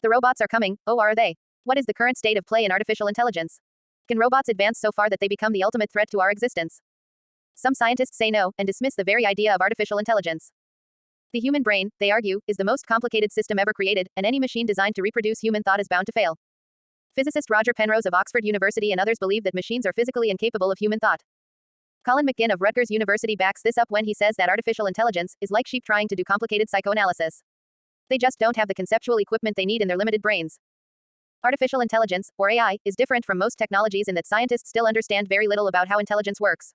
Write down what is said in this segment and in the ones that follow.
The robots are coming, oh, are they? What is the current state of play in artificial intelligence? Can robots advance so far that they become the ultimate threat to our existence? Some scientists say no and dismiss the very idea of artificial intelligence. The human brain, they argue, is the most complicated system ever created, and any machine designed to reproduce human thought is bound to fail. Physicist Roger Penrose of Oxford University and others believe that machines are physically incapable of human thought. Colin McGinn of Rutgers University backs this up when he says that artificial intelligence is like sheep trying to do complicated psychoanalysis. They just don't have the conceptual equipment they need in their limited brains. Artificial intelligence, or AI, is different from most technologies in that scientists still understand very little about how intelligence works.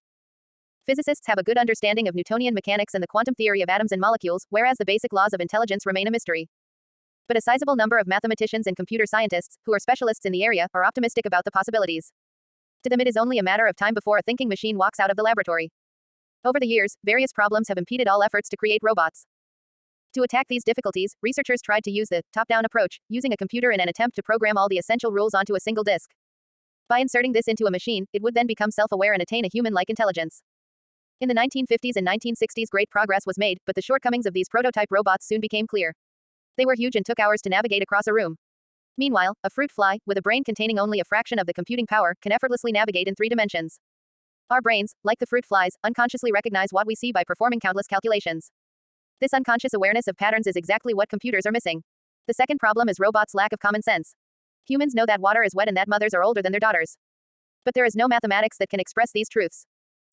Physicists have a good understanding of Newtonian mechanics and the quantum theory of atoms and molecules, whereas the basic laws of intelligence remain a mystery. But a sizable number of mathematicians and computer scientists, who are specialists in the area, are optimistic about the possibilities. To them, it is only a matter of time before a thinking machine walks out of the laboratory. Over the years, various problems have impeded all efforts to create robots. To attack these difficulties, researchers tried to use the top-down approach, using a computer in an attempt to program all the essential rules onto a single disk. By inserting this into a machine, it would then become self-aware and attain a human-like intelligence. In the 1950s and 1960s, great progress was made, but the shortcomings of these prototype robots soon became clear. They were huge and took hours to navigate across a room. Meanwhile, a fruit fly, with a brain containing only a fraction of the computing power, can effortlessly navigate in 3 dimensions. Our brains, like the fruit flies, unconsciously recognize what we see by performing countless calculations. This unconscious awareness of patterns is exactly what computers are missing. The second problem is robots' lack of common sense. Humans know that water is wet and that mothers are older than their daughters. But there is no mathematics that can express these truths.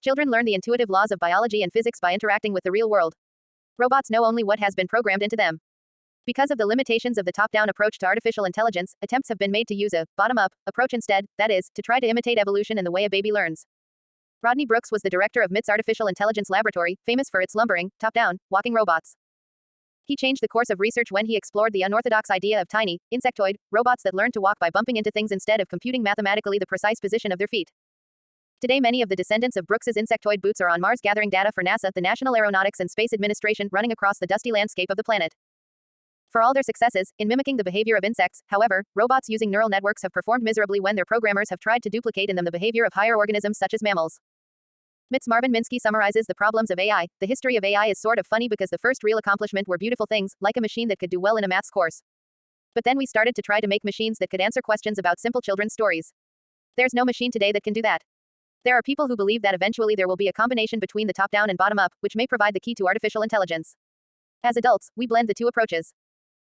Children learn the intuitive laws of biology and physics by interacting with the real world. Robots know only what has been programmed into them. Because of the limitations of the top-down approach to artificial intelligence, attempts have been made to use a bottom-up approach instead, that is, to try to imitate evolution in the way a baby learns. Rodney Brooks was the director of MIT's Artificial Intelligence Laboratory, famous for its lumbering, top-down, walking robots. He changed the course of research when he explored the unorthodox idea of tiny, insectoid, robots that learn to walk by bumping into things instead of computing mathematically the precise position of their feet. Today, many of the descendants of Brooks's insectoid boots are on Mars gathering data for NASA, the National Aeronautics and Space Administration, running across the dusty landscape of the planet. For all their successes in mimicking the behavior of insects, however, robots using neural networks have performed miserably when their programmers have tried to duplicate in them the behavior of higher organisms such as mammals. MIT's Marvin Minsky summarizes the problems of AI. The history of AI is sort of funny because the first real accomplishment were beautiful things, like a machine that could do well in a maths course. But then we started to try to make machines that could answer questions about simple children's stories. There's no machine today that can do that. There are people who believe that eventually there will be a combination between the top-down and bottom-up, which may provide the key to artificial intelligence. As adults, we blend the two approaches.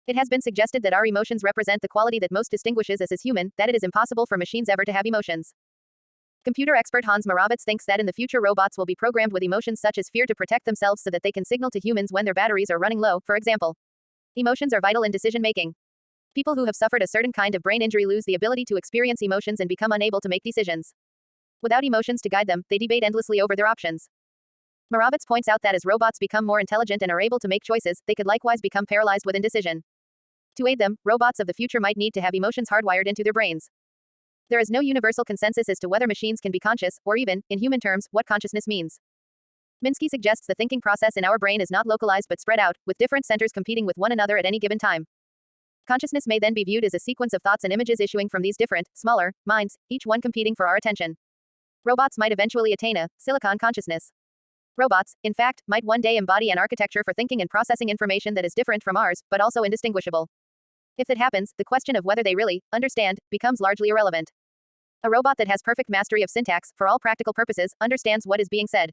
It has been suggested that our emotions represent the quality that most distinguishes us as human, that it is impossible for machines ever to have emotions. Computer expert Hans Moravec thinks that in the future robots will be programmed with emotions such as fear to protect themselves so that they can signal to humans when their batteries are running low, for example. Emotions are vital in decision making. People who have suffered a certain kind of brain injury lose the ability to experience emotions and become unable to make decisions. Without emotions to guide them, they debate endlessly over their options. Moravec points out that as robots become more intelligent and are able to make choices, they could likewise become paralyzed with indecision. To aid them, robots of the future might need to have emotions hardwired into their brains. There is no universal consensus as to whether machines can be conscious, or even, in human terms, what consciousness means. Minsky suggests the thinking process in our brain is not localized but spread out, with different centers competing with one another at any given time. Consciousness may then be viewed as a sequence of thoughts and images issuing from these different, smaller, minds, each one competing for our attention. Robots might eventually attain a silicon consciousness. Robots, in fact, might one day embody an architecture for thinking and processing information that is different from ours, but also indistinguishable. If that happens, the question of whether they really understand becomes largely irrelevant. A robot that has perfect mastery of syntax, for all practical purposes, understands what is being said.